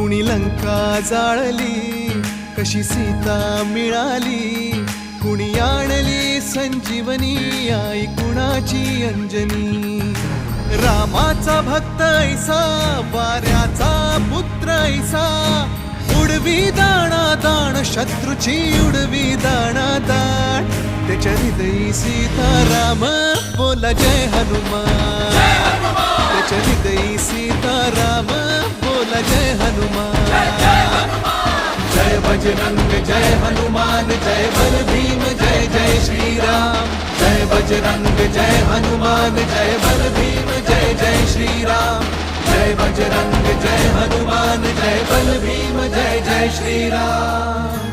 कुणी लंका जाळली, कशी सीता मिळाली, कुणी आणली संजीवनी, आई कुणाची अंजनी. रामाचा भक्त ऐसा, वाऱ्याचा पुत्र ऐसा, उडवी दाणा दाण शत्रूची, उडवी दाणा दाण. त्याच्या हृदयी सीताराम, बोला जय हनुमान. त्याच्या हृदयी सीताराम, बोला जय हनुमान. जय बजरंग जय हनुमान, जय बल भीम जय जय श्रीराम. जय बजरंग जय हनुमान, जय बल भीम जय जय श्रीराम. जय बजरंग जय हनुमान, जय बल भीम जय जय श्रीराम.